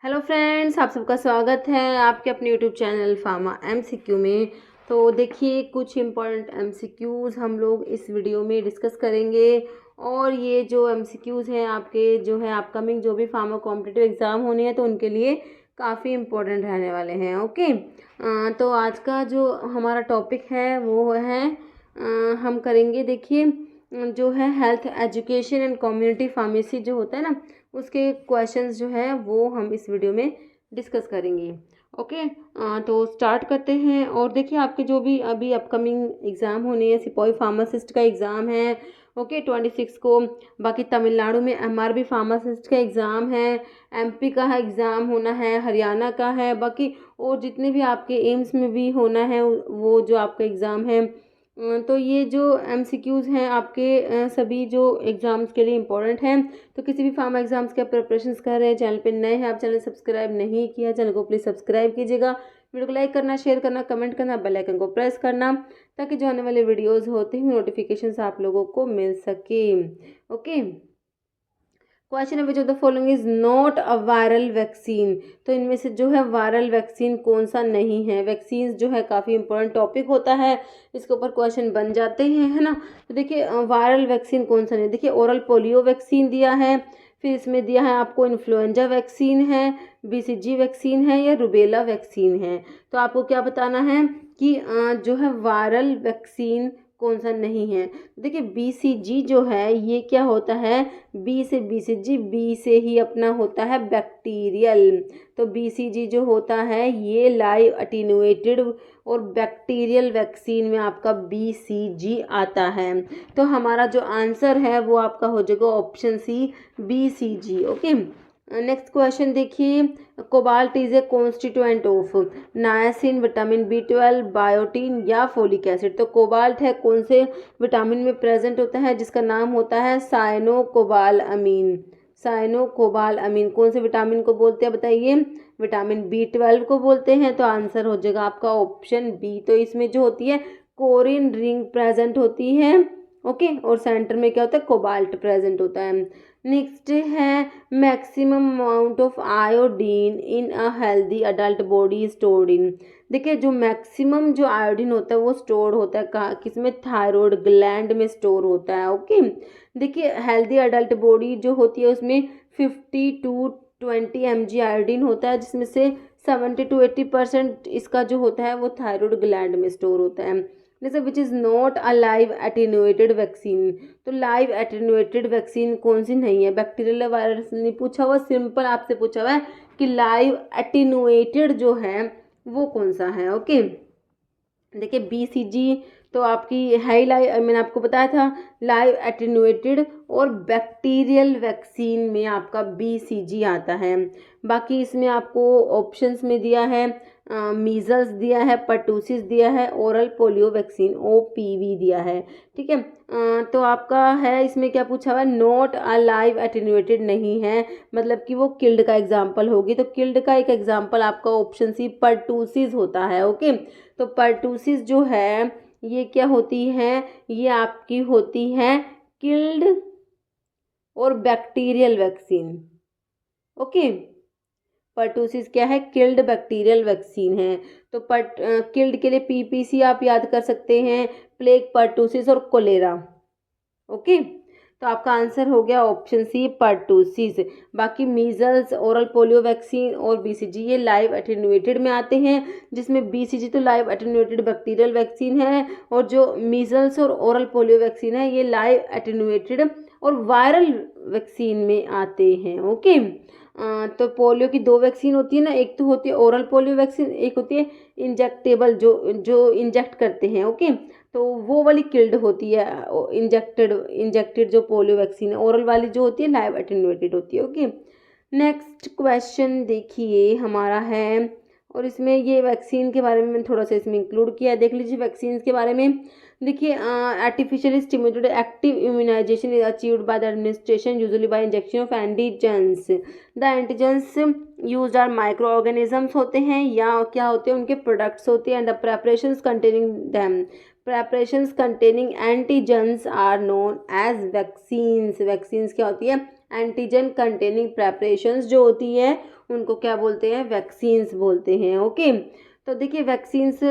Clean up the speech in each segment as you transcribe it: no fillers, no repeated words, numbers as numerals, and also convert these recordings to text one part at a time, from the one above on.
Hello friends, आप सबका स्वागत है आपके अपने यूट्यूब चैनल फार्मा एमसीक्यू में। तो देखिए, कुछ इम्पोर्टेंट एमसीक्यूज़ हम लोग इस वीडियो में डिस्कस करेंगे। और ये जो एमसीक्यूज़ हैं आपके जो है अपकमिंग जो भी फार्मा कॉम्पिटिटिव एग्ज़ाम होने हैं तो उनके लिए काफ़ी इम्पोर्टेंट रहने वाले हैं। ओके। तो आज का जो हमारा टॉपिक है वो है हम करेंगे, देखिए, जो है health education and community pharmacy जो होता है ना, उसके क्वेश्चंस जो है वो हम इस वीडियो में डिस्कस करेंगे। ओके। तो स्टार्ट करते हैं। और देखिए, आपके जो भी अभी अपकमिंग एग्ज़ाम होने हैं, सिपाही फार्मासिस्ट का एग्ज़ाम है, ओके, 26 को। बाकी तमिलनाडु में एमआरबी फार्मासिस्ट का एग्ज़ाम है, एमपी का एग्ज़ाम होना है, हरियाणा का है, बाकी और जितने भी आपके एम्स में भी होना है वो जो आपका एग्ज़ाम है। तो ये जो एमसीक्यूज़ हैं आपके सभी जो एग्ज़ाम्स के लिए इम्पोर्टेंट हैं। तो किसी भी फार्मा एग्ज़ाम्स के आप प्रिपरेशंस कर रहे हैं, चैनल पे नए हैं, आप चैनल सब्सक्राइब नहीं किया, चैनल को प्लीज़ सब्सक्राइब कीजिएगा। वीडियो को लाइक करना, शेयर करना, कमेंट करना, बेल आइकन को प्रेस करना, ताकि जो आने वाले वीडियोज़ होते हैं नोटिफिकेशंस आप लोगों को मिल सके। ओके। क्वेश्चन है, विच of the following is not a viral vaccine. तो इनमें से जो है वायरल वैक्सीन कौन सा नहीं है। वैक्सीन जो है काफ़ी इंपॉर्टेंट टॉपिक होता है, इसके ऊपर क्वेश्चन बन जाते हैं, है ना। तो देखिए, वायरल वैक्सीन कौन सा नहीं। देखिए, ओरल पोलियो वैक्सीन दिया है, फिर इसमें दिया है आपको इन्फ्लुएंजा वैक्सीन है, बीसीजी वैक्सीन है, या रुबेला वैक्सीन है। तो आपको क्या बताना है कि जो है वायरल वैक्सीन कौन सा नहीं है। देखिए, बीसीजी जो है ये क्या होता है, बी से बीसीजी, बी से ही अपना होता है बैक्टीरियल। तो बीसीजी जो होता है ये लाइव अटेन्युएटेड और बैक्टीरियल वैक्सीन में आपका बीसीजी आता है। तो हमारा जो आंसर है वो आपका हो जाएगा option C, BCG. Okay. Next question देखिए, cobalt is a constituent of niacin, vitamin B 12, biotin या फोलिक एसिड। तो कोबाल्ट है कौन से विटामिन में प्रेजेंट होता है, जिसका नाम होता है साइनो कोबाल अमीन। साइनो कोबाल अमीन कौन से विटामिन को बोलते हैं बताइए, विटामिन बी 12 को बोलते हैं। तो आंसर हो जाएगा आपका ऑप्शन बी। तो इसमें जो होती है कोरिन रिंग प्रेजेंट होती है, ओके, और सेंटर में क्या होता है, कोबाल्ट प्रेजेंट होता है। नेक्स्ट है, maximum amount of iodine in a healthy adult body stored in. देखिए, जो मैक्सिमम जो आयोडीन होता है वो स्टोर होता है कहाँ, किसमें, थायराइड ग्लैंड में स्टोर होता है। ओके। देखिए, हेल्दी अडल्ट बॉडी जो होती है उसमें 50 to 20 mg आयोडीन होता है, जिसमें से 70 to 80% इसका जो होता है वो थायराइड ग्लैंड में स्टोर होता है। जैसे which is not a live attenuated vaccine. तो लाइव एटेन्युएटेड वैक्सीन कौन सी नहीं है, बैक्टीरियल वायरस नहीं पूछा हुआ, सिंपल आपसे पूछा हुआ है कि लाइव एटेन्युएटेड जो है वो कौन सा है। ओके। देखिए, बीसीजी तो आपकी है ही लाइव, मैंने आपको बताया था लाइव एटेन्युएटेड, और बैक्टीरियल वैक्सीन में आपका बीसीजी आता है। बाकी इसमें आपको ऑप्शंस में दिया है मीजल्स दिया है, पर्टूसिस दिया है, ओरल पोलियो वैक्सीन ओपीवी दिया है। ठीक है। तो आपका है इसमें क्या पूछा हुआ है, नॉट अ लाइव एटेन्युएटेड नहीं है, मतलब कि वो किल्ड का एग्जाम्पल होगी। तो किल्ड का एक एग्जाम्पल आपका ऑप्शन सी पर्टूसिस होता है। ओके। तो पर्टूसिस जो है ये क्या होती है, ये आपकी होती है किल्ड और बैक्टीरियल वैक्सीन। ओके। पर्टूसिस क्या है, किल्ड बैक्टीरियल वैक्सीन है। तो किल्ड के लिए पीपीसी आप याद कर सकते हैं, प्लेग, पर्टूसिस और कोलेरा। ओके। तो आपका आंसर हो गया ऑप्शन सी, पर्टूसिस। बाकी मीजल्स, ओरल पोलियो वैक्सीन और बीसीजी ये लाइव एटेन्युएटेड में आते हैं, जिसमें बीसीजी तो लाइव एटेन्युएटेड बैक्टीरियल वैक्सीन है, और जो मीजल्स और ओरल पोलियो वैक्सीन है ये लाइव एटेन्युएटेड और वायरल वैक्सीन में आते हैं। ओके। तो पोलियो की दो वैक्सीन होती है ना, एक तो होती है ओरल पोलियो वैक्सीन, एक होती है इंजेक्टेबल जो जो इंजेक्ट करते हैं। ओके। तो वो वाली किल्ड होती है, इंजेक्टेड जो पोलियो वैक्सीन है। ओरल वाली जो होती है लाइव एटेन्युएटेड होती है। ओके। नेक्स्ट क्वेश्चन देखिए हमारा है, और इसमें ये वैक्सीन के बारे में मैंने थोड़ा सा इसमें इंक्लूड किया है, देख लीजिए वैक्सीन के बारे में। देखिए, artificially stimulated active immunization is achieved by the administration usually by injection of antigens. The antigens used are micro organisms होते हैं, या क्या होते हैं, उनके प्रोडक्ट्स होते हैं। And the preparations containing them, preparations containing antigens are known as vaccines। vaccines क्या होती है, एंटीजन कंटेनिंग प्रेपरेशंस जो होती है उनको क्या बोलते हैं, वैक्सीन्स बोलते हैं। ओके, तो देखिए वैक्सीन्स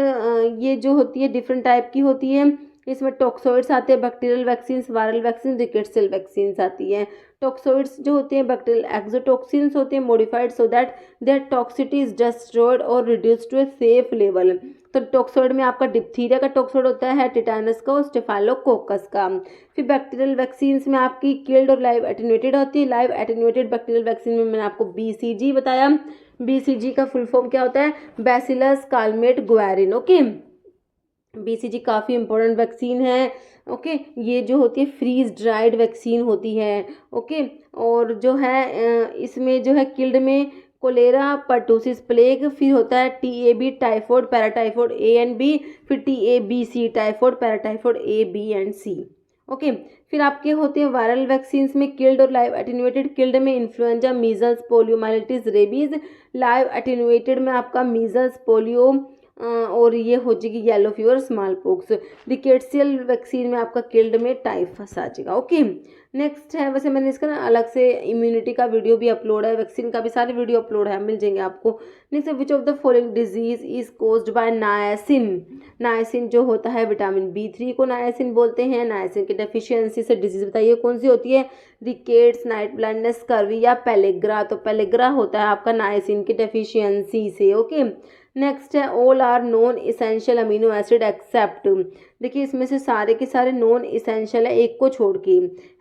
ये जो होती है डिफरेंट टाइप की होती है। इसमें टॉक्सोइड्स आते हैं, bacterial vaccines, viral vaccine, रिकेट cell vaccines आती हैं। टॉक्सोइड्स जो होते हैं बैक्टीरियल एक्सोटॉक्सिन्स होते हैं, modified so that their toxicity is destroyed or reduced to a safe level. तो टॉक्सोइड में आपका डिप्थीरिया का टॉक्सोइड होता है, टिटानस का और स्टेफाइलोकोकस का। फिर बैक्टीरियल वैक्सीन्स में आपकी किल्ड और लाइव एटेन्यूएटेड होती है। लाइव एटेन्यूएटेड बैक्टीरियल वैक्सीन में मैंने आपको BCG बताया। BCG का फुल फॉर्म क्या होता है, bacillus Calmette Guerin. Okay, BCG काफ़ी इंपॉर्टेंट वैक्सीन है। ओके, ये जो होती है फ्रीज ड्राइड वैक्सीन होती है। ओके, और जो है इसमें जो है किल्ड में कोलेरा, पर्टूसिस, प्लेग, फिर होता है TAB typhoid, paratyphoid A and B, फिर TABC typhoid, paratyphoid A, B and C। Okay, फिर आपके होते हैं वायरल वैक्सीन्स में किल्ड और लाइव एटेन्यूएटेड। किल्ड में influenza, measles, poliomyelitis, rabies. Live attenuated में आपका मीजल्स, पोलियो और ये हो जाएगी yellow fever, small pox. Rickettsial vaccine में आपका किल्ड में टाइफस आ जाएगा। ओके, नेक्स्ट है, वैसे मैंने इसका ना अलग से इम्यूनिटी का वीडियो भी अपलोड है, वैक्सीन का भी सारे वीडियो अपलोड है, मिल जाएंगे आपको। नेक्स्ट है, विच of the following disease is caused bye niacin. Niacin जो होता है विटामिन B3 को नायसिन बोलते हैं। नायसिन की डेफिशिएंसी से डिजीज बताइए कौन सी होती है, रिकेट्स, नाइट ब्लाइंडनेस, स्कर्वी या पेलेग्रा। तो पेलेग्रा होता है आपका नायसिन की डेफिशिएंसी से। ओके, नेक्स्ट है, all are non essential amino acid except. देखिए इसमें से सारे के सारे नॉन इसेंशियल है, एक को छोड़ के,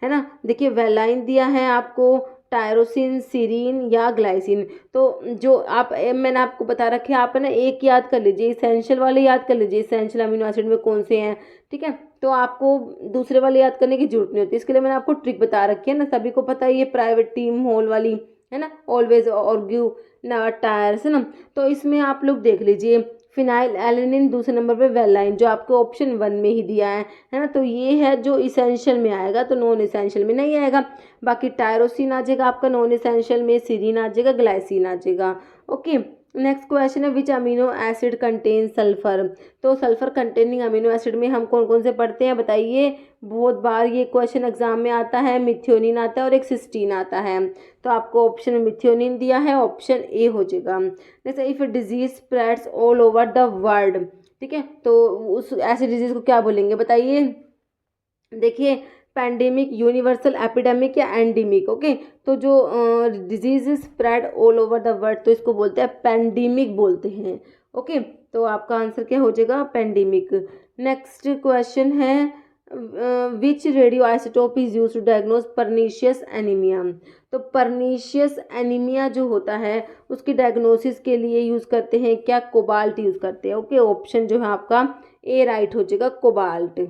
है ना। देखिए वेलाइन दिया है आपको, टायरोसिन, सीरीन या ग्लाइसिन। तो जो आप मैंने आपको बता रखे, आप है ना एक याद कर लीजिए, इसेंशियल वाले याद कर लीजिए, इसेंशियल अमीनो एसिड में कौन से हैं, ठीक है। तो आपको दूसरे वाले याद करने की जरूरत नहीं होती, इसके लिए मैंने आपको ट्रिक बता रखी है ना, सभी को पता है, ये प्राइवेट टीम हॉल वाली है ना, ऑलवेज आर्ग्यू ना टायर्स, है ना। तो इसमें आप लोग देख लीजिए, फिनाइल एलेनिन दूसरे नंबर पे वेलाइन, जो आपको ऑप्शन 1 में ही दिया है ना। तो ये है जो इसेंशियल में आएगा, तो नॉन इसेंशियल में नहीं आएगा। बाकी टायरोसिन आ जाएगा आपका नॉन इसेंशियल में, सीरीन आ जाएगा, ग्लाइसिन आ जाएगा। ओके, नेक्स्ट क्वेश्चन है, which amino acid contain sulphur. तो सल्फर कंटेनिंग अमीनो एसिड में हम कौन कौन से पढ़ते हैं बताइए, बहुत बार ये क्वेश्चन एग्जाम में आता है। मिथ्योनिन आता है और एक सिस्टीन आता है। तो आपको ऑप्शन में मिथ्योनिन दिया है, ऑप्शन ए हो जाएगा। Next, if disease spreads all over the world, ठीक है, तो उस ऐसे डिजीज को क्या बोलेंगे बताइए। देखिए पैंडेमिक, यूनिवर्सल, एपिडेमिक या एंडेमिक। ओके, तो जो disease spread all over the world, तो इसको बोलते हैं पैंडेमिक बोलते हैं। ओके, तो आपका आंसर क्या हो जाएगा, पैंडेमिक। नेक्स्ट क्वेश्चन है, which radio isotope is use to diagnose pernicious anaemia. तो परनीशियस एनीमिया जो होता है उसकी डायग्नोसिस के लिए यूज़ करते हैं क्या, कोबाल्ट यूज़ करते हैं। ओके, ऑप्शन जो है आपका ए राइट हो जाएगा, कोबाल्ट।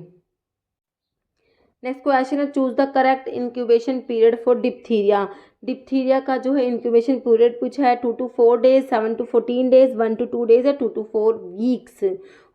नेक्स्ट क्वेश्चन है, choose the correct incubation period for diphtheria. Diphtheria का जो है इंक्यूबेशन पीरियड पूछा है, 2 to 4 days, 7 to 14 days, 1 to 2 days या 2 to 4 वीक्स।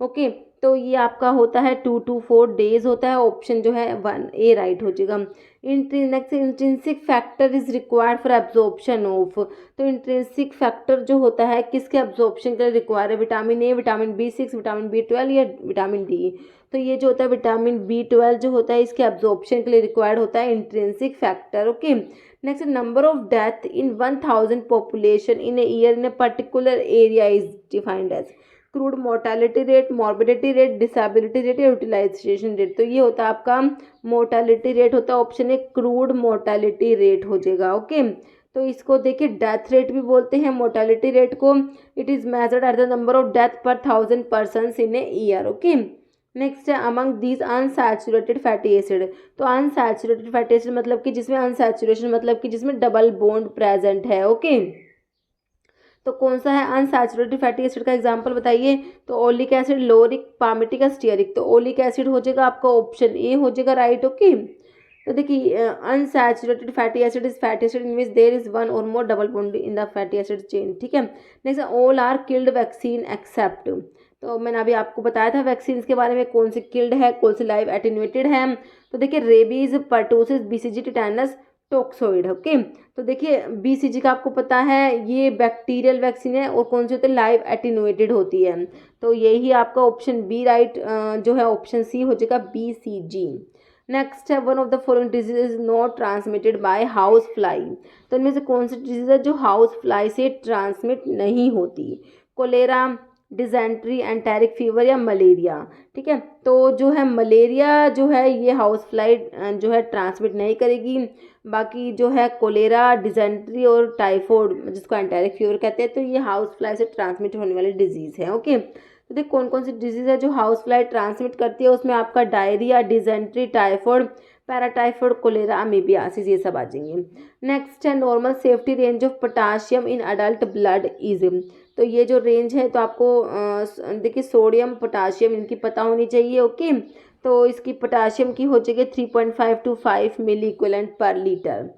ओके, तो ये आपका होता है 2 to 4 डेज होता है, ऑप्शन जो है 1 ए राइट हो जाएगा। Next, intrinsic factor is required for absorption of. तो इंट्रिंसिक फैक्टर जो होता है किसके एब्जॉर्प्शन के लिए रिक्वायर है, vitamin A, vitamin B6, vitamin B12 या विटामिन डी। तो ये जो होता है विटामिन B12 जो होता है इसके एब्जॉर्प्शन के लिए रिक्वायर्ड होता है intrinsic factor. Okay, next, number of death in 1000 population in a year in a particular area is defined as crude mortality rate, morbidity rate, disability rate या यूटिलाइजेशन रेट। तो ये होता है आपका मोर्टेलिटी रेट होता है, option A crude mortality rate हो जाएगा। ओके, तो इसको देखिए डेथ रेट भी बोलते हैं मोर्टेलिटी रेट को। It is measured at the number of death per 1000 persons in a year. Okay, next है, among these unsaturated fatty acid. तो अनसैचुरेटेड फैटी एसिड मतलब कि जिसमें अनसैचुरेशन मतलब कि जिसमें डबल बॉन्ड प्रेजेंट है। ओके, तो कौन सा है अनसैचुरेटेड फैटी एसिड का एग्जांपल बताइए। तो oleic acid, lauric, palmitic, stearic. तो ओलिक एसिड हो जाएगा आपका, ऑप्शन ए हो जाएगा राइट। ओके, तो देखिए unsaturated fatty acid is fatty acid in which there is one or more double bond in the fatty acid chain, ठीक है। Next, all are killed vaccine except. तो मैंने अभी आपको बताया था वैक्सीन के बारे में, कौन सी किल्ड है, कौन सी लाइव एटेन्यूएटेड है। तो देखिए rabies, pertussis, BCG, tetanus, toxoid. Okay, तो देखिए BCG का आपको पता है ये बैक्टीरियल वैक्सीन है और कौन सी होती है, लाइव एटेन्यूएटेड होती है। तो यही आपका ऑप्शन बी राइट जो है ऑप्शन सी हो जाएगा, BCG। नेक्स्ट है one of the following disease is not transmitted by house fly. तो इनमें से कौन सी डिजीज है जो हाउस फ्लाई से ट्रांसमिट नहीं होती? कोलेरा, डिजेंट्री, एंटेरिक फीवर या मलेरिया। ठीक है, तो जो है मलेरिया जो है ये हाउस फ्लाई जो है ट्रांसमिट नहीं करेगी। बाकी जो है कोलेरा, डिजेंट्री और टाइफाइड जिसको एंटेरिक फीवर कहते हैं, तो ये हाउस फ्लाई से ट्रांसमिट होने वाली डिजीज़ है। ओके, तो देख कौन कौन सी डिजीज़ है जो हाउस फ्लाई ट्रांसमिट करती है। उसमें आपका diarrhoea, dysentery, typhoid, paratyphoid, cholera, amoebiasis ये सब आ जाएंगे। नेक्स्ट है normal safety range of potassium in adult blood is. तो ये जो रेंज है तो आपको देखिए सोडियम, पोटाशियम इनकी पता होनी चाहिए। ओके, तो इसकी पोटाशियम की हो जाएगी 3.5 to 5 milliequivalent per litre.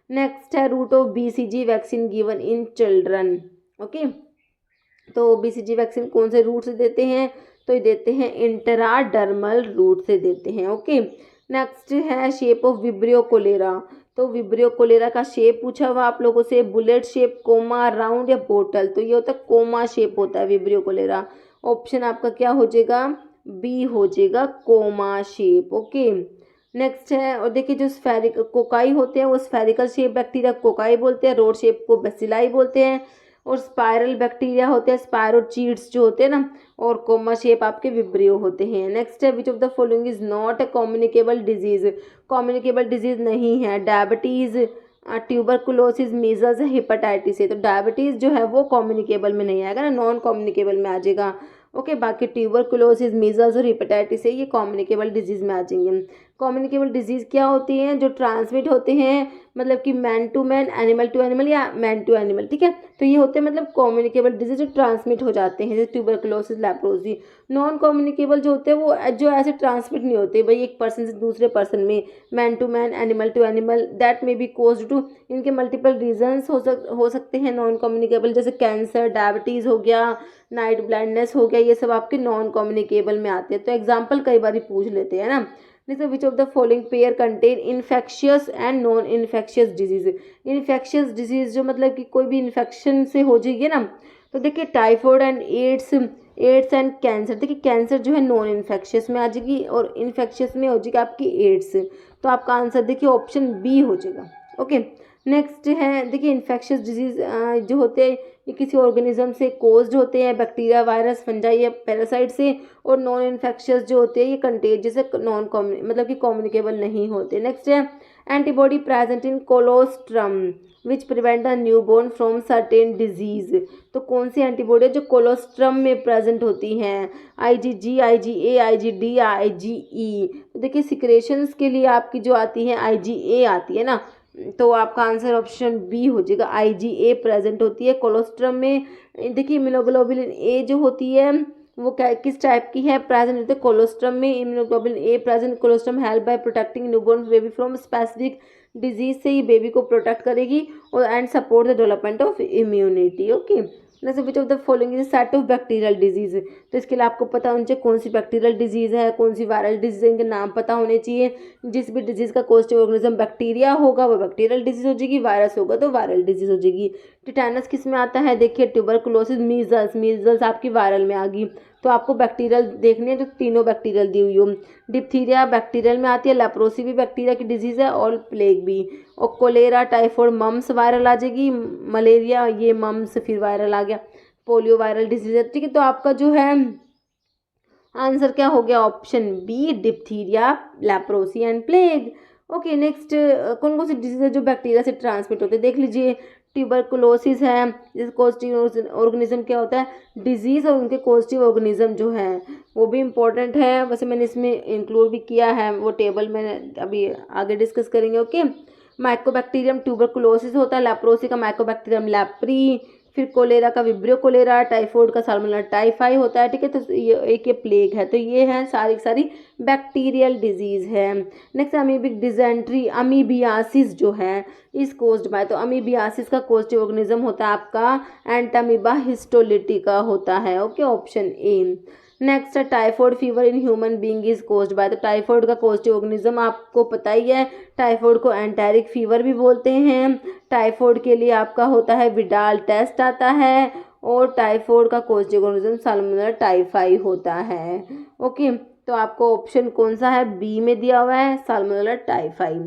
Next है route of BCG vaccine given in children. Okay, तो BCG वैक्सीन कौन से रूट से देते हैं? तो ये देते हैं इंट्राडर्मल रूट से देते हैं। ओके, नेक्स्ट है शेप ऑफ विब्रियो कोलेरा। तो विब्रियो कोलेरा का शेप पूछा हुआ आप लोगों से, बुलेट शेप, कोमा, राउंड या बोतल। तो ये होता है कोमा शेप होता है विब्रियो कोलेरा। ऑप्शन आपका क्या हो जाएगा? बी हो जाएगा, कोमा शेप। ओके, नेक्स्ट है और देखिए जो स्फेरिक कोकाई होते हैं वो स्फेरिकल शेप बैक्टीरिया कोकाई बोलते हैं, रोड शेप को बेसिलाई बोलते हैं, और स्पाइरल बैक्टीरिया होते हैं स्पायरोचीट्स जो होते हैं ना, और कोमा शेप आपके विब्रियो होते हैं। नेक्स्ट है विच of the following is not A communicable disease. Communicable disease नहीं है, डायबिटीज, ट्यूबरकुलोसिस, मीजल्स, हेपेटाइटिस है। तो डायबिटीज जो है वो कम्युनिकेबल में नहीं आएगा ना, नॉन कम्युनिकेबल में आ जाएगा। ओके, बाकी ट्यूबरकुलोसिस, मीजल्स और हेपेटाइटिस है ये कम्युनिकेबल डिजीज में आ जाएंगे। कम्युनिकेबल डिजीज क्या होती हैं? जो ट्रांसमिट होते हैं मतलब कि man to man, animal to animal या मैन टू एनिमल। ठीक है, तो ये होते हैं मतलब कम्युनिकेबल डिजीज जो ट्रांसमिट हो जाते हैं, जैसे ट्यूबरकुलोसिस, लेप्रोसी। नॉन कम्युनिकेबल जो होते हैं वो जो ऐसे ट्रांसमिट नहीं होते भाई एक पर्सन से दूसरे पर्सन में, man to man, animal to animal, that may be caused to, इनके मल्टीपल रीजंस हो सकते हैं नॉन कम्युनिकेबल, जैसे कैंसर, डायबिटीज़ हो गया, नाइट ब्लाइंडनेस हो गया, ये सब आपके नॉन कम्युनिकेबल में आते हैं। तो एग्जाम्पल कई बार पूछ लेते हैं ना, जैसे which of the following pair contain infectious and non infectious disease. Infectious disease जो मतलब कि कोई भी इन्फेक्शन से हो जाएगी ना, तो देखिए typhoid and AIDS and cancer. देखिए कैंसर जो है नॉन इन्फेक्शियस में आ जाएगी और इन्फेक्शियस में हो जाएगी आपकी एड्स। तो आपका आंसर देखिए ऑप्शन बी हो जाएगा। ओके, नेक्स्ट है देखिए इन्फेक्शियस डिजीज जो होते हैं ये किसी ऑर्गेनिज्म से कोज्ड होते हैं, बैक्टीरिया, वायरस, फंजाई या पैरासाइट से, और नॉन इन्फेक्शियस जो होते हैं ये कंटेजियस नॉन मतलब कि कम्युनिकेबल नहीं होते। नेक्स्ट है antibody present in colostrum which prevent the newborn from certain disease. तो कौन सी एंटीबॉडी जो कोलोस्ट्रम में प्रेजेंट होती हैं? IgG, IgA, IgD, IgE। तो देखिए सिक्रेशंस के लिए आपकी जो आती है IgA आती है ना, तो आपका आंसर ऑप्शन बी हो जाएगा, IgA प्रेजेंट होती है कोलोस्ट्रम में। देखिए इम्यूनोग्लोबुलिन ए जो होती है वो क्या किस टाइप की है? प्रेजेंट होती है कोलोस्ट्रम में। Immunoglobulin A present colostrum help by protecting newborn baby from specific disease से ही बेबी को प्रोटेक्ट करेगी और and support the development of immunity. Okay, जैसे which of the following is set of bacterial disease. तो इसके लिए आपको पता होना चाहिए कौन सी बैक्टीरियल डिजीज है, कौन सी वायरल डिजीज है, इनके नाम पता होने चाहिए। जिस भी डिजीज का कॉस्टिव ऑर्गेनिज्म बैक्टीरिया होगा वो बैक्टीरियल डिजीज हो जाएगी, वायरस होगा तो वायरल डिजीज हो जाएगी। टिटेनस किस में आता है? देखिए ट्यूबरकुलोसिस, मीजल्स आपकी वायरल में आ गई, तो आपको बैक्टीरियल देखनी है जो तीनों बैक्टीरियल दी हुई हो। डिप्थीरिया बैक्टीरियल में आती है, लेप्रोसी भी बैक्टीरिया की डिजीज़ है और प्लेग भी, और कोलेरा, टाइफाइड, मम्स वायरल आ जाएगी, मलेरिया ये मम्स फिर वायरल आ गया, पोलियो वायरल डिजीज है। ठीक है, तो आपका जो है आंसर क्या हो गया? Option B, diphtheria, leprosy and plague. Okay, next कौन कौन सी डिजीज है जो बैक्टीरिया से ट्रांसमिट होते हैं? देख लीजिए ट्यूबरकुलोसिस है, जैसे कॉस्टिव ऑर्गेनिज्म क्या होता है? डिजीज़, और उनके कॉस्टिव ऑर्गेनिज्म जो है वो भी इम्पोर्टेंट है। वैसे मैंने इसमें इंक्लूड भी किया है, वो टेबल में अभी आगे डिस्कस करेंगे। ओके, माइकोबैक्टीरियम ट्यूबरकुलोसिस होता है, लेप्रोसी का माइकोबैक्टीरियम लेप्री, फिर कोलेरा का विब्रियो कोलेरा, टाइफाइड का साल्मोनेला टाइफाई होता है। ठीक है, तो ये एक ये प्लेग है, तो ये है सारी सारी बैक्टीरियल डिजीज़ है। नेक्स्ट अमीबिक डिजेंट्री, अमीबियासिस जो है इस कोज्ड बाय, तो अमीबियासिस का कॉस्टिव ऑर्गेनिज्म होता है आपका एंटामीबा हिस्टोलिटिका होता है। Okay, option A. नेक्स्ट है typhoid fever in human being is caused bye, तो टाइफाइड का कॉस्टिव ऑर्गेनिज्म आपको पता ही है, टाइफाइड को एंटेरिक फीवर भी बोलते हैं। टाइफाइड के लिए आपका होता है विडाल टेस्ट आता है, और टाइफाइड का कॉस्टिव ऑर्गेनिज्म साल्मोनेला टाइफाई होता है। ओके, तो आपको ऑप्शन कौन सा है, बी में दिया हुआ है, साल्मोनेला टाइफाई।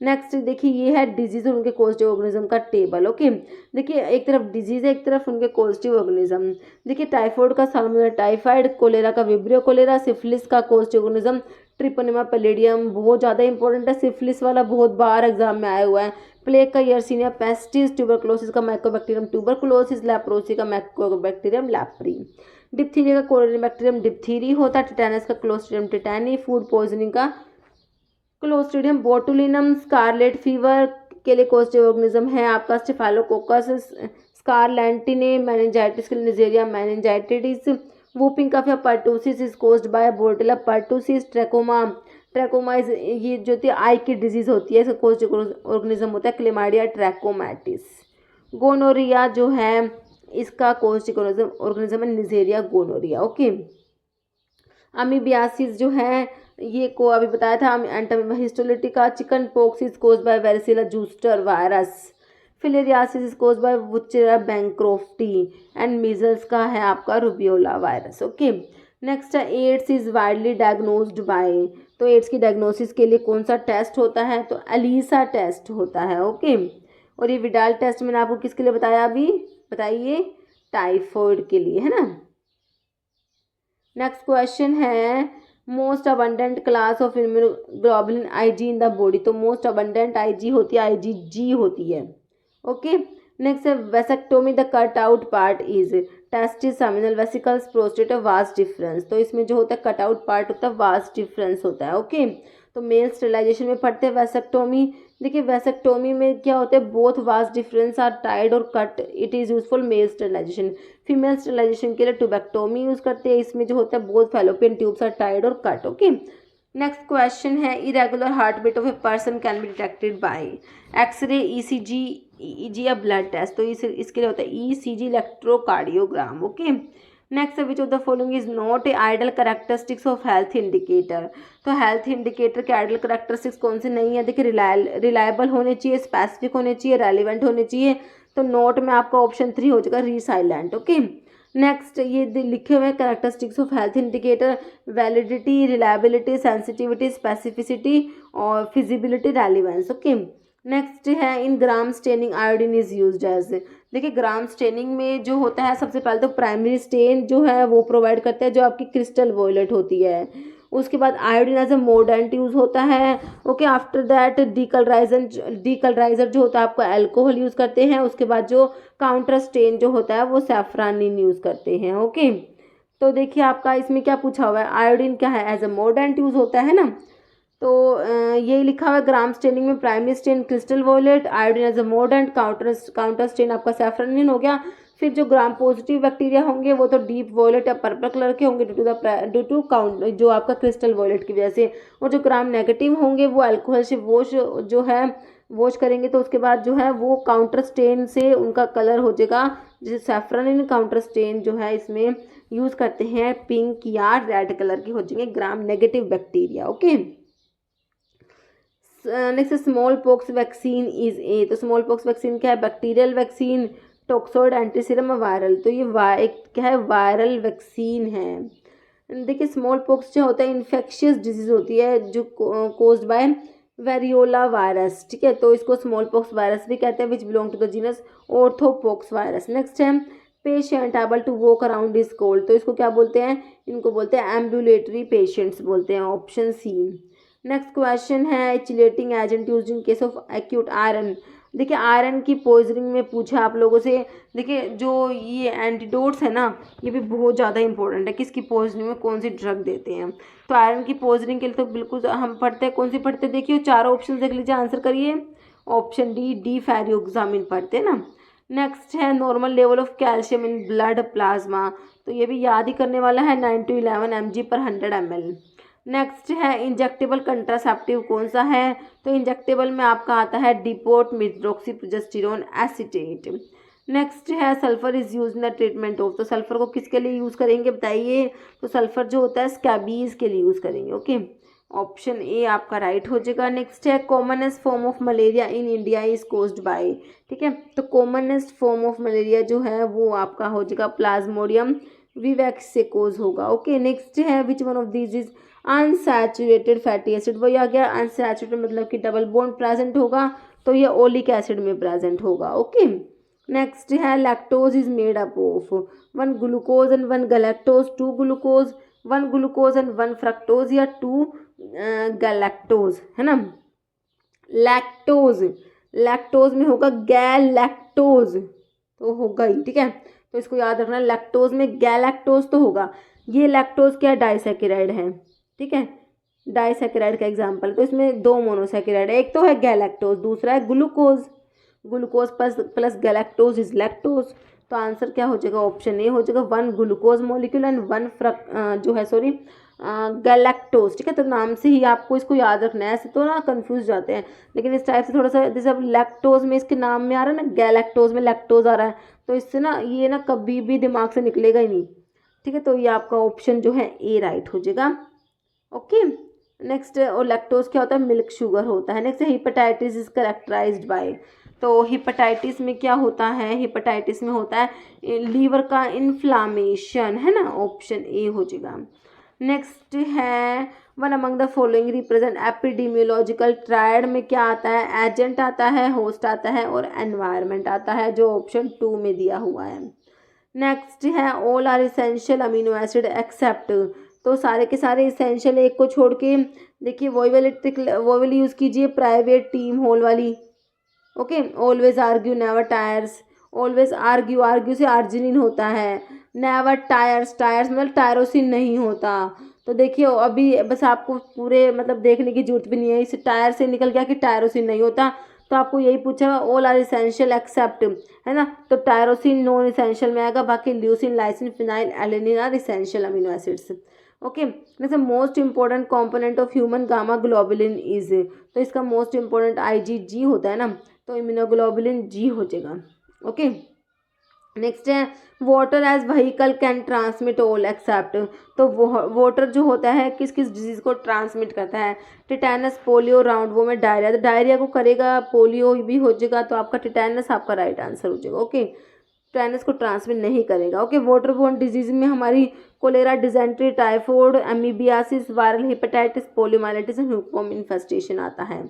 नेक्स्ट देखिए ये है डिजीज और उनके कॉजेटिव ऑर्गेनिज्म का टेबल। ओके, देखिए एक तरफ डिजीज है, एक तरफ उनके कॉजेटिव ऑर्गेनिज्म। देखिए टाइफाइड का साल्मोनेला टाइफाइड, कोलेरा का विब्रियो कोलेरा, सिफिलिस का कॉजेटिव ऑर्गेनिज्म ट्रिपोनेमा पैलिडियम, बहुत ज़्यादा इंपॉर्टेंट है, सिफिलिस वाला बहुत बार एग्जाम में आया हुआ है। प्लेग का यर्सीनिया पेस्टिस, ट्यूबरकुलोसिस का माइकोबैक्टीरियम ट्यूबरकुलोसिस, लेप्रोसी का माइकोबैक्टीरियम लैप्री, डिप्थीरिया का कोलोनिबैक्टीरियम डिप्थीरी होता है, टिटेनस का क्लोस्ट्रिडियम टिटैनी, फूड पॉइजनिंग का क्लोस्ट्रिडियम बोटुलिनम, स्कारलेट फीवर के लिए कॉजेटिव ऑर्गेनिज्म है आपका स्टेफाइलोकोकस स्कारलैंटिने, मेनिंजाइटिस के लिए निजेरिया मेनिंजाइटिस, वूपिंग कफ या pertussis is caused by Bordetella pertussis, trachoma is ये जो होती है आई की डिजीज होती है, इसका कॉजेटिव ऑर्गेनिज्म होता है क्लेमाइडिया ट्रैकोमैटिस। गोनोरिया जो है इसका कॉजेटिव ऑर्गेनिज्म है निजेरिया गोनोरिया। ओके, अमीबियासिस जो है ये को अभी बताया था, Entamoeba histolytica, chicken pox is caused by varicella zoster virus, filariasis is caused by Wuchereria bancrofti and measles का है आपका रुबियोला वायरस। ओके, नेक्स्ट है AIDS is widely diagnosed by, तो एड्स की डायग्नोसिस के लिए कौन सा टेस्ट होता है, तो एलिसा टेस्ट होता है। ओके, और ये विडाल टेस्ट मैंने आपको किसके लिए बताया अभी, बताइए, टाइफॉइड के लिए, है ना। नेक्स्ट क्वेश्चन है most abundant class of immunoglobulin IG in the body, तो मोस्ट अबंडेंट आईजी होती है आईजीजी होती है। ओके, नेक्स्ट है vasectomy the cut out part is testis, seminal vesicles, prostate, vast difference, तो इसमें जो होता है कट आउट पार्ट होता है वास्ट डिफरेंस होता है। ओके, तो मेल स्टेरिलाइजेशन में पढ़ते हैं वेसेक्टोमी। देखिए वेसेक्टोमी में क्या होता है, both vast difference are tied और cut, it is useful male sterilisation. Female sterilisation के लिए ट्यूबेक्टोमी यूज़ करते हैं, इसमें जो होता है both fallopian tubes are tied और कट। ओके, नेक्स्ट क्वेश्चन है irregular heart beat of a person can be detected by X-ray, ECG, EEG या ब्लड टेस्ट, तो इसके लिए होता है ECG electrocardiogram. Okay, next which of the following is not a ideal characteristics of health indicator, तो health indicator के ideal characteristics कौन से नहीं है, देखिए रिलायबल होने चाहिए, स्पेसिफिक होने चाहिए, रेलिवेंट होने चाहिए, तो नोट में आपका ऑप्शन 3 हो जाएगा रीसाइलेंट। ओके, नेक्स्ट ये लिखे हुए characteristics of health indicator, validity, reliability, sensitivity, specificity और फिजिबिलिटी, रेलिवेंस। ओके, नेक्स्ट है in Gram staining iodine is used as, देखिए ग्राम स्टेनिंग में जो होता है सबसे पहले तो प्राइमरी स्टेन जो है वो प्रोवाइड करता है जो आपकी क्रिस्टल वॉयलेट होती है, उसके बाद आयोडीन एज अ मोडेंट यूज़ होता है। ओके, आफ्टर दैट डीकलराइजर जो होता है आपको अल्कोहल यूज़ करते हैं, उसके बाद जो काउंटर स्टेन जो होता है वो सैफ्रानिन यूज़ करते हैं। ओके, तो देखिए आपका इसमें क्या पूछा हुआ है, आयोडीन क्या है, एज अ मोडेंट यूज़ होता है ना, तो ये लिखा हुआ है ग्राम स्टेनिंग में primary stain crystal violet, iodine as a mordant, counter stain आपका सैफ्रानिन हो गया। फिर जो ग्राम पॉजिटिव बैक्टीरिया होंगे वो तो डीप वॉयलेट या पर्पल कलर के होंगे ड्यू टू काउंट जो आपका क्रिस्टल वॉयलेट की वजह से, और जो ग्राम नेगेटिव होंगे वो अल्कोहल से वॉश करेंगे, तो उसके बाद जो है वो काउंटर स्टेन से उनका कलर हो जाएगा, जैसे सैफ्रानिन काउंटर स्टेन जो है इसमें यूज़ करते हैं पिंक या रेड कलर की हो जाएंगे gram negative bacteria. Okay, next small pox vaccine is a, तो स्मॉल पॉक्स वैक्सीन क्या है, bacterial vaccine, toxoid, antiserum, viral, तो ये एक क्या है, वायरल वैक्सीन है। देखिए स्मॉल पॉक्स जो होता है इन्फेक्शियस डिजीज होती है जो कोज्ड बाय वेरियोला वायरस, ठीक है, तो इसको स्मॉल पॉक्स वायरस भी कहते हैं which belong to the genus orthopox virus. Next है patient able to walk around is called, तो इसको क्या बोलते हैं, इनको बोलते हैं एम्बुलेटरी पेशेंट्स बोलते हैं, ऑप्शन सी। नेक्स्ट क्वेश्चन है chelating agent use in case of acute iron, देखिए आयरन की पॉइजनिंग में पूछा आप लोगों से, देखिए जो ये एंटीडोट्स है ना ये भी बहुत ज़्यादा इंपॉर्टेंट है, किसकी पॉइजनिंग में कौन सी ड्रग देते हैं, तो आयरन की पॉइजनिंग के लिए तो बिल्कुल हम पढ़ते हैं, कौन सी पढ़ते हैं, देखिए चारों ऑप्शन देख लीजिए, आंसर करिए, ऑप्शन डी फैरियोक्सामिन पढ़ते हैं ना। नेक्स्ट है normal level of calcium in blood plasma, तो ये भी याद ही करने वाला है 9 to 11 mg/100 ml। नेक्स्ट है इंजेक्टेबल कंट्रासेप्टिव कौन सा है, तो इंजेक्टेबल में आपका आता है डिपोट मिथ्रोक्सीप्रोजेस्टेरोन एसीटेट। नेक्स्ट है sulphur is use in the treatment of, तो सल्फर को किसके लिए यूज़ करेंगे बताइए, तो सल्फर जो होता है स्कैबीज के लिए यूज़ करेंगे। ओके, ऑप्शन ए आपका राइट हो जाएगा। नेक्स्ट है commonest form of malaria in India is caused bye, ठीक है, तो कॉमनेस्ट फॉर्म ऑफ मलेरिया जो है वो आपका हो जाएगा प्लाज्मोडियम विवैक्स से कोज होगा। ओके, नेक्स्ट है which one of these is unsaturated fatty acid, वही आ गया अनसैचुरेटेड मतलब कि डबल बॉन्ड प्रेजेंट होगा तो ये ओलिक एसिड में प्रेजेंट होगा। ओके, नेक्स्ट है lactose is made up of 1 glucose and 1 galactose, 2 glucose 1 glucose and 1 fructose या 2 गैलेक्टोज, है ना। लैक्टोज, लैक्टोज में होगा गैलेक्टोज तो होगा ही, ठीक है, तो इसको याद रखना, लैक्टोज में गैलेक्टोज तो होगा। ये लैक्टोज क्या डाइसैकेराइड है, ठीक है, डाइसैकेराइड का एग्जांपल, तो इसमें 2 मोनोसैकेराइड है, एक तो है गैलेक्टोज, दूसरा है glucose, glucose plus galactose is lactose. तो आंसर क्या हो जाएगा, ऑप्शन ए हो जाएगा 1 ग्लूकोज मॉलिक्यूल एंड 1 जो है सॉरी गैलेक्टोज, ठीक है। तो नाम से ही आपको इसको याद रखना है, ऐसे तो ना कंफ्यूज जाते हैं, लेकिन इस टाइप से थोड़ा सा, जैसे अब लैक्टोज में इसके नाम में आ रहा है ना, गैलेक्टोज में लैक्टोज आ रहा है, तो इससे ना ये ना कभी भी दिमाग से निकलेगा ही नहीं, ठीक है। तो ये आपका ऑप्शन जो है ए राइट हो जाएगा। ओके, नेक्स्ट, और लैक्टोज क्या होता है, मिल्क शुगर होता है। Next, hepatitis is characterized by, तो हेपेटाइटिस में क्या होता है, हेपेटाइटिस में होता है लीवर का इन्फ्लामेशन, है ना, ऑप्शन ए हो जाएगा। नेक्स्ट है one among the following represent epidemiological triad में क्या आता है, एजेंट आता है, होस्ट आता है और एनवायरनमेंट आता है, जो ऑप्शन 2 में दिया हुआ है। नेक्स्ट है all are essential amino acid except, तो सारे के सारे इसेंशियल, एक को छोड़ के देखिए वोवेल यूज़ कीजिए, प्राइवेट टीम होल वाली। Okay, always argue never tyres, always argue, argue से आर्जिनिन होता है, नेवर टायर्स, टायर्स मतलब टायरोसिन नहीं होता। तो देखिए अभी बस आपको पूरे मतलब देखने की जरूरत भी नहीं है, इस टायर से निकल गया कि टायरोसिन नहीं होता, तो आपको यही पूछा ऑल आर इसेंशियल एक्सेप्ट, है ना, तो टायरोसिन नॉन इसेंशियल में आएगा, बाकी leucine, lysine, phenylalanine are essential amino acids. Okay, जैसे most important component of human gamma globulin is, तो इसका मोस्ट इंपॉर्टेंट IgG होता है ना, तो इम्यूनोग्लोबुलिन जी हो जाएगा। ओके, नेक्स्ट है water as vehicle can transmit all except, तो वाटर जो होता है किस किस डिजीज को ट्रांसमिट करता है, टिटेनस, पोलियो, राउंड वो में डायरिया, तो डायरिया को करेगा, पोलियो भी हो जाएगा, तो आपका टिटेनस आपका राइट आंसर हो जाएगा। ओके, टिटेनस को ट्रांसमिट नहीं करेगा। ओके, वाटर बोर्न डिजीज में हमारी cholera, dysentery, typhoid, amoebiasis, viral hepatitis, poliomyelitis and hookworm infestation आता है।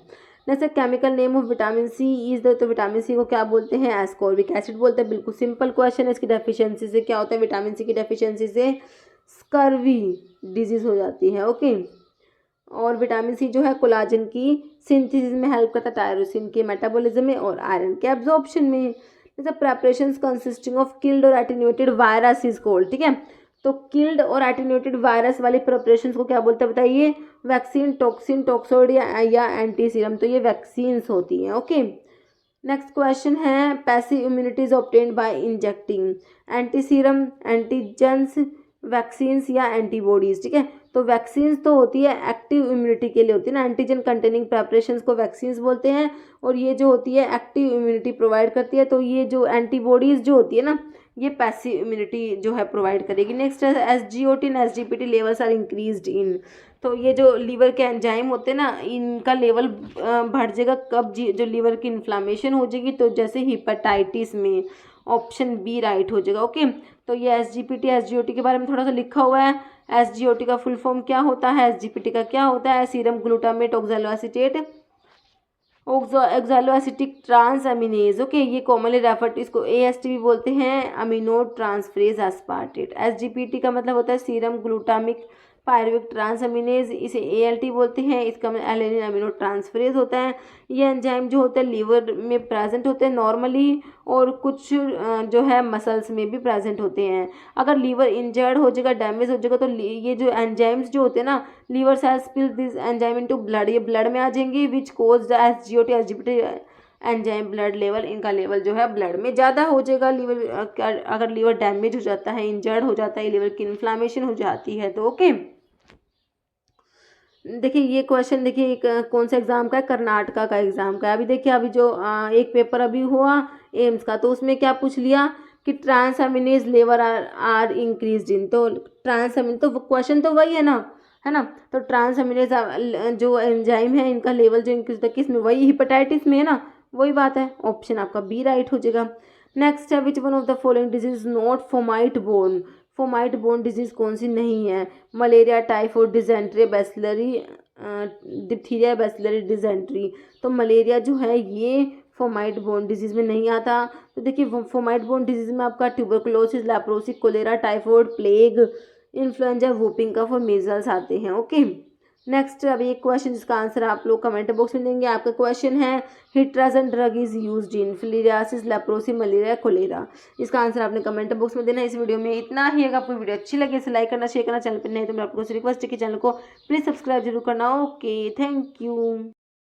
जैसे chemical name of vitamin C is the, तो विटामिन सी को क्या बोलते हैं, एस्कॉर्बिक एसिड बोलते हैं। बिल्कुल सिंपल क्वेश्चन है, इसकी डेफिशिएंसी से क्या होता है, विटामिन सी की डेफिशिएंसी से स्कर्वी डिजीज हो जाती है। ओके, और विटामिन सी जो है कोलाजन की सिंथेसिस में हेल्प करता है, टायरोसिन के मेटाबॉलिज्म में और आयरन के एब्जॉर्प्शन में। जैसे प्रेपरेशंस कंसिस्टिंग ऑफ किल्ड और एटेन्यूएटेड वायरस इज कॉल्ड, ठीक है, तो किल्ड और एटेन्यूएटेड वायरस वाली प्रिपरेशंस को क्या बोलते हैं बताइए, वैक्सीन, टॉक्सिन, टॉक्सोइड या एंटी सीरम, तो ये वैक्सीन्स होती हैं। ओके, नेक्स्ट क्वेश्चन है passive immunity is obtained by injecting, anti serum, antigens, vaccines या एंटीबॉडीज, ठीक है, तो वैक्सीन्स तो होती है एक्टिव इम्यूनिटी के लिए होती है ना, एंटीजन कंटेनिंग प्रेपरेशंस को वैक्सीन्स बोलते हैं, और ये जो होती है एक्टिव इम्यूनिटी प्रोवाइड करती है, तो ये जो एंटीबॉडीज जो होती है ना, ये पैसिव इम्यूनिटी जो है प्रोवाइड करेगी। नेक्स्ट है SGOT and SGPT levels are increased in, तो ये जो लीवर के एंजाइम होते हैं ना, इनका लेवल बढ़ जाएगा कब, जो लीवर की इन्फ्लामेशन हो जाएगी, तो जैसे हिपेटाइटिस में, ऑप्शन बी राइट हो जाएगा। ओके, तो ये SGPT SGOT के बारे में थोड़ा सा लिखा हुआ है, SGOT का फुल फॉर्म क्या होता है, SGPT का क्या होता है, सीरम ग्लूटामेट ऑक्सैलोएसीटेट ऑक्सैलोएसिटिक ट्रांसअमीनेज। ओके, ये कॉमनली रेफर्ड, इसको AST भी बोलते हैं, अमीनो ट्रांसफरेज एस्पार्टेट। SGPT का मतलब होता है सीरम ग्लूटामिक पायरुविक ट्रांसअमीनेज, इसे ALT बोलते हैं, इसका मतलब एलेनिन अमीनो ट्रांसफरेज होता है। ये एंजाइम जो होते हैं लीवर में प्रेजेंट होते हैं नॉर्मली, और कुछ जो है मसल्स में भी प्रेजेंट होते हैं। अगर लीवर इंजर्ड हो जाएगा, डैमेज हो जाएगा, तो ये जो एंजाइम्स जो होते हैं ना, liver cells spill this enzyme into blood, ये ब्लड में आ जाएंगी, which cause the SGOT SGPT enzyme blood level, इनका लेवल जो है ब्लड में ज़्यादा हो जाएगा। लीवर अगर लीवर डैमेज हो जाता है, इंजर्ड हो जाता है, लीवर की इन्फ्लामेशन हो जाती है, तो ओके। देखिए ये क्वेश्चन देखिए कौन सा एग्जाम का है, कर्नाटका का एग्जाम का है। अभी देखिए अभी जो एक पेपर अभी हुआ एम्स का, तो उसमें क्या पूछ लिया कि ट्रांसअमीनेज लेवल आर इंक्रीज इन, तो ट्रांसअमीन, तो क्वेश्चन तो वही है ना, तो ट्रांसअमीनेज जो एंजाइम है इनका लेवल जो इंक्रीज होता है किस में, वही हिपेटाइटिस में है ना, वही बात है, ऑप्शन आपका बी राइट हो जाएगा। नेक्स्ट है which one of the following disease not fomite borne, fomite borne disease कौन सी नहीं है? Malaria, typhoid, dysentery, bacillary, diphtheria, bacillary, dysentery. तो मलेरिया जो है ये फोमाइट बोन डिजीज़ में नहीं आता। तो देखिए फोमाइट बोन डिजीज़ में आपका tuberculosis, leprosy, cholera, typhoid, plague, influenza, whooping cough और मीजल्स आते हैं। ओके, नेक्स्ट अभी एक क्वेश्चन जिसका आंसर आप लोग कमेंट बॉक्स में देंगे। आपका क्वेश्चन है Hetrazan drug is used in filariasis, leprosy, malaria, cholera. इसका आंसर आपने कमेंट बॉक्स में देना है। इस वीडियो में इतना ही। अगर आपको वीडियो अच्छी लगे इसे लाइक करना, शेयर करना, चैनल पर नहीं तो मैं आपको रिक्वेस्ट है कि चैनल को प्लीज़ सब्सक्राइब जरूर करना। Okay, thank you.